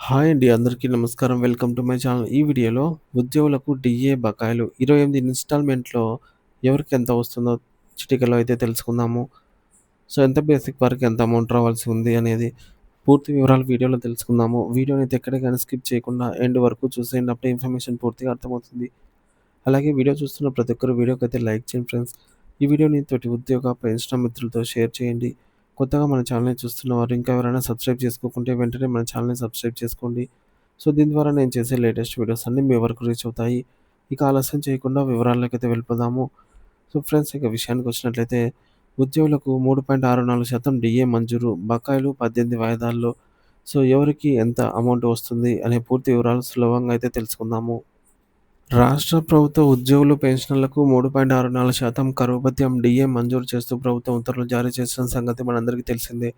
Hi అండి. అందరికీ నమస్కారం. Welcome to my channel. ఈ వీడియోలో ఉద్యోగులకు డీఏ బకాయిలు 28 ఇన్‌స్టాల్‌మెంట్‌లో ఎవరికెంత వస్తుందో చిటికెలో అయితే తెలుసుకుందాము. సో, ఎంత బేసిక్ వరకు ఎంత అమౌంట్ రావాల్సి ఉంది అనేది పూర్తి వివరాలు వీడియోలో తెలుసుకుందాము. వీడియోనైతే ఎక్కడ గాని స్కిప్ చేయకుండా ఎండ్ వరకు చూసేయండి. అప్పుడే ఇన్ఫర్మేషన్ పూర్తిగా అర్థమవుతుంది. అలాగే వీడియో చూస్తున్న ప్రతి ఒక్కరు వీడియోకైతే లైక్ చేయండి ఫ్రెండ్స్. ఈ వీడియోని తోటి ఉద్యోగ, పెన్షన్ మిత్రులతో షేర్ చేయండి. కొత్తగా మన ఛానల్‌ని చూస్తున్నవారు ఇంకా ఎవరైనా సబ్స్క్రైబ్ చేసుకోకుంటే వెంటనే మన ఛానల్‌ని సబ్స్క్రైబ్ చేసుకోండి. సో, దీని ద్వారా నేను చేసే లేటెస్ట్ వీడియోస్ అన్నీ మీ వరకు రీచ్ అవుతాయి. ఇక ఆలస్యం చేయకుండా వివరాల్లోకైతే వెళ్ళిపోదాము. సో, ఫ్రెండ్స్ ఇక విషయానికొచ్చినట్లయితే ఉద్యోగులకు 3.64% డీఏ మంజూరు. బకాయిలు 18 వాయిదాల్లో. సో, ఎవరికి ఎంత అమౌంట్ వస్తుంది అనే పూర్తి వివరాలు సులభంగా అయితే తెలుసుకుందాము. రాష్ట్ర ప్రభుత్వ ఉద్యోగులు, పెన్షనర్లకు 3.64% కరువు భత్యం డీఏ మంజూరు చేస్తూ ప్రభుత్వం ఉత్తర్వులు జారీ చేసిన సంగతి మనందరికీ తెలిసిందే.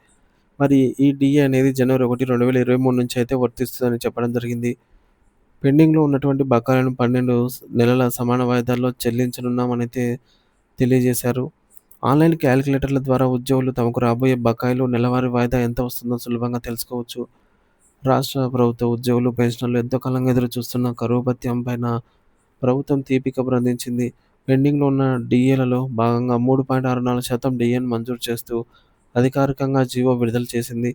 మరి ఈ డీఏ అనేది జనవరి 1, 2023 నుంచి అయితే వర్తిస్తుందని చెప్పడం జరిగింది. పెండింగ్‌లో ఉన్నటువంటి బకాయిలను 12 నెలల సమాన వాయిదాల్లో చెల్లించనున్నామనైతే తెలియజేశారు. ఆన్‌లైన్ క్యాలిక్యులేటర్ల ద్వారా ఉద్యోగులు తమకు రాబోయే బకాయిలు, నెలవారీ వాయిదా ఎంత వస్తుందో సులభంగా తెలుసుకోవచ్చు. రాష్ట్ర ప్రభుత్వ ఉద్యోగులు, పెన్షనర్లు ఎంతో కాలంగా ఎదురు చూస్తున్న కరువు భత్యం పైన ప్రభుత్వం తీపి కబురందించింది. పెండింగ్‌లో ఉన్న డీఏలలో భాగంగా 3.64% డీఏను మంజూరు చేస్తూ అధికారికంగా జీవో విడుదల చేసింది.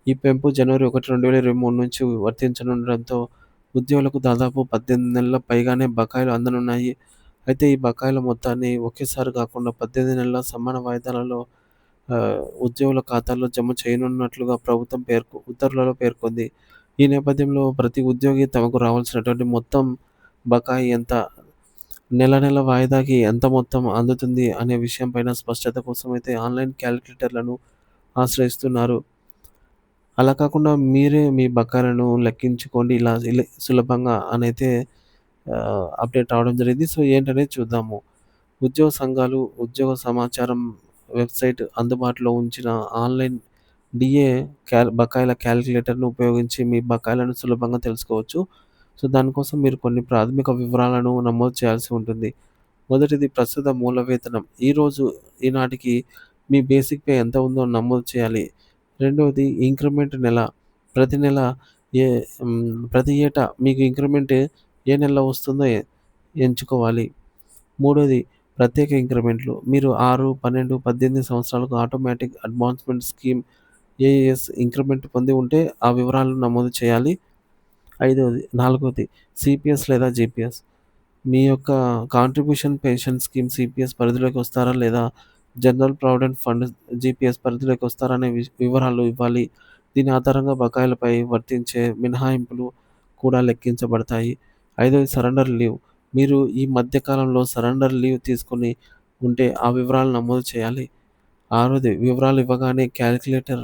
ఈ పెంపు జనవరి 1, 2023 నుంచి వర్తించనుండడంతో ఉద్యోగులకు దాదాపు 18 నెలల పైగానే బకాయిలు అందనున్నాయి. అయితే ఈ బకాయిల మొత్తాన్ని ఒకేసారి కాకుండా 18 నెలల సమాన వాయిదాలలో ఉద్యోగుల ఖాతాల్లో జమ చేయనున్నట్లుగా ప్రభుత్వం ఉత్తర్వులలో పేర్కొంది. ఈ నేపథ్యంలో ప్రతి ఉద్యోగి తమకు రావాల్సినటువంటి మొత్తం బకాయి ఎంత, నెల నెల వాయిదాకి ఎంత మొత్తం అందుతుంది అనే విషయం పైన స్పష్టత కోసమైతే ఆన్‌లైన్ క్యాలిక్యులేటర్లను ఆశ్రయిస్తున్నారు. అలా కాకుండా మీరే మీ బకాయిలను లెక్కించుకోండి ఇలా సులభంగా అనైతే అప్డేట్ రావడం జరిగింది. సో, ఏంటనేది చూద్దాము. ఉద్యోగ సంఘాలు ఉద్యోగ సమాచారం వెబ్‌సైట్ అందుబాటులో ఉంచిన ఆన్‌లైన్ డీఏ బకాయిల క్యాలిక్యులేటర్‌ను ఉపయోగించి మీ బకాయిలను సులభంగా తెలుసుకోవచ్చు. సో, దానికోసం మీరు కొన్ని ప్రాథమిక వివరాలను నమోదు చేయాల్సి ఉంటుంది. మొదటిది ప్రస్తుత మూల వేతనం. ఈనాటికి మీ బేసిక్ పే ఎంత ఉందో నమోదు చేయాలి. రెండవది ఇంక్రిమెంట్ నెల. ప్రతి నెల ఏ ప్రతి ఏటా మీకు ఇంక్రిమెంట్ ఏ నెలలో వస్తుందో ఎంచుకోవాలి. మూడోది ప్రత్యేక ఇంక్రిమెంట్లు. మీరు 6, 12, 18 సంవత్సరాలకు automatic advancement scheme AAS increment పొంది ఉంటే ఆ వివరాలను నమోదు చేయాలి. నాలుగోది సీపీఎస్ లేదా జీపీఎస్. మీ యొక్క కాంట్రిబ్యూషన్ పెన్షన్ స్కీమ్ సీపీఎస్ పరిధిలోకి వస్తారా? లేదా జనరల్ ప్రావిడెంట్ ఫండ్ జీపీఎస్ పరిధిలోకి వస్తారా? అనే వివరాలు ఇవ్వాలి. దీని ఆధారంగా బకాయిలపై వర్తించే మినహాయింపులు కూడా లెక్కించబడతాయి. ఐదోది సరెండర్ లీవ్. మీరు ఈ మధ్య కాలంలో సరెండర్ లీవ్ తీసుకొని ఉంటే ఆ వివరాలు నమోదు చేయాలి. ఆరోది వివరాలు ఇవ్వగానే క్యాలిక్యులేటర్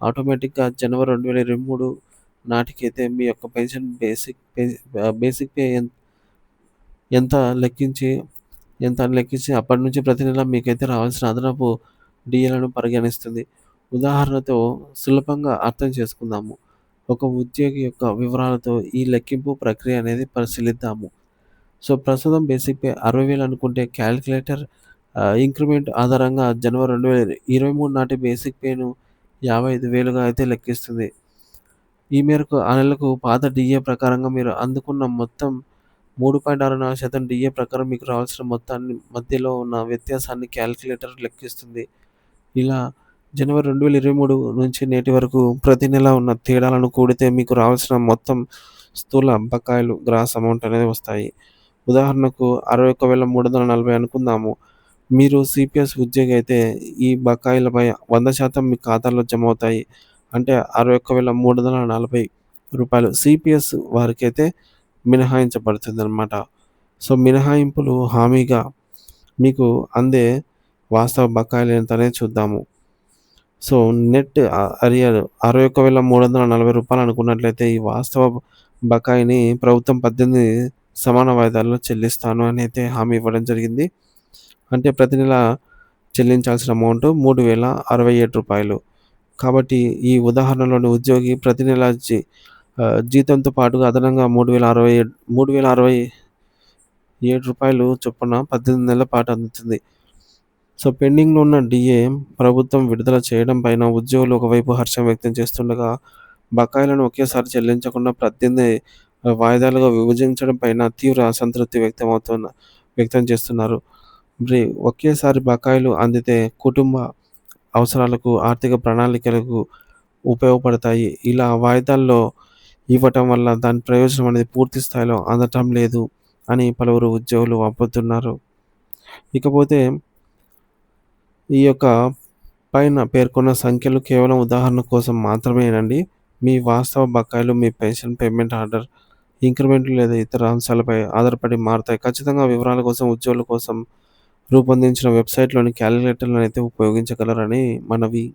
ఆటోమేటిక్‌గా జనవరి 2023 నాటికైతే మీ యొక్క పెన్షన్ బేసిక్ పే ఎంత లెక్కించి అప్పటి నుంచి ప్రతి నెల మీకైతే రావాల్సిన అదనపు డీఏలను పరిగణిస్తుంది. ఉదాహరణతో సులభంగా అర్థం చేసుకుందాము. ఒక ఉద్యోగి యొక్క వివరాలతో ఈ లెక్కింపు ప్రక్రియ అనేది పరిశీలిద్దాము. సో, ప్రస్తుతం బేసిక్ పే 60,000 అనుకుంటే క్యాలిక్యులేటర్ ఇంక్రిమెంట్ ఆధారంగా జనవరి 2023 నాటి బేసిక్ పేను 55,000గా అయితే లెక్కిస్తుంది. ఈ మేరకు ఆ నెలకు పాత డీఏ ప్రకారంగా మీరు అందుకున్న మొత్తం 3.64% డీఏ ప్రకారం మీకు రావాల్సిన మొత్తాన్ని మధ్యలో ఉన్న వ్యత్యాసాన్ని క్యాలిక్యులేటర్ లెక్కిస్తుంది. ఇలా జనవరి 2023 నుంచి నేటి వరకు ప్రతి నెల ఉన్న తేడాలను కూడితే మీకు రావాల్సిన మొత్తం స్థూల బకాయిలు గ్రాస్ అమౌంట్ అనేది వస్తాయి. ఉదాహరణకు 61,340 అనుకుందాము. మీరు సీపీఎస్ ఉద్యోగి అయితే ఈ బకాయిలపై 100% మీ ఖాతాలో జమ అవుతాయి. అంటే రూ. 61,340 సీపీఎస్ వారికైతే మినహాయించబడుతుందనమాట. సో, మినహాయింపులు హామీగా మీకు అందే వాస్తవ బకాయిలు ఎంతనేది చూద్దాము. సో, నెట్ అరియర్ రూ. 61,340 అనుకున్నట్లయితే ఈ వాస్తవ బకాయిని ప్రభుత్వం 18 సమాన వాయిదాల్లో చెల్లిస్తాను అని అయితే హామీ ఇవ్వడం జరిగింది. అంటే ప్రతి నెల చెల్లించాల్సిన అమౌంట్ రూ. 3,067. కాబట్టి ఈ ఉదాహరణలోని ఉద్యోగి ప్రతి నెల జీతంతో పాటుగా అదనంగా రూ. 3,067 చొప్పున 18 నెలల పాటు అందుతుంది. సో, పెండింగ్‌లో ఉన్న డీఏ ప్రభుత్వం విడుదల చేయడం పైన ఉద్యోగులు ఒకవైపు హర్షం వ్యక్తం చేస్తుండగా, బకాయిలను ఒకేసారి చెల్లించకుండా 18 వాయిదాలుగా విభజించడం పైన తీవ్ర అసంతృప్తి వ్యక్తం చేస్తున్నారు. మరి ఒకేసారి బకాయిలు అందితే కుటుంబ అవసరాలకు, ఆర్థిక ప్రణాళికలకు ఉపయోగపడతాయి. ఇలా వాయిదాల్లో ఇవ్వటం వల్ల దాని ప్రయోజనం అనేది పూర్తి స్థాయిలో అందటం లేదు అని పలువురు ఉద్యోగులు వాపోతున్నారు. ఇకపోతే ఈ యొక్క పైన పేర్కొన్న సంఖ్యలు కేవలం ఉదాహరణ కోసం మాత్రమేనండి. మీ వాస్తవ బకాయిలు మీ పెన్షన్ పేమెంట్ ఆర్డర్, ఇంక్రిమెంట్లు లేదా ఇతర అంశాలపై ఆధారపడి మారతాయి. ఖచ్చితంగా వివరాల కోసం ఉద్యోగుల కోసం రూపొందించిన వెబ్‌సైట్‌లోని క్యాలిక్యులేటర్‌లనైతే ఉపయోగించగలరని మనవి.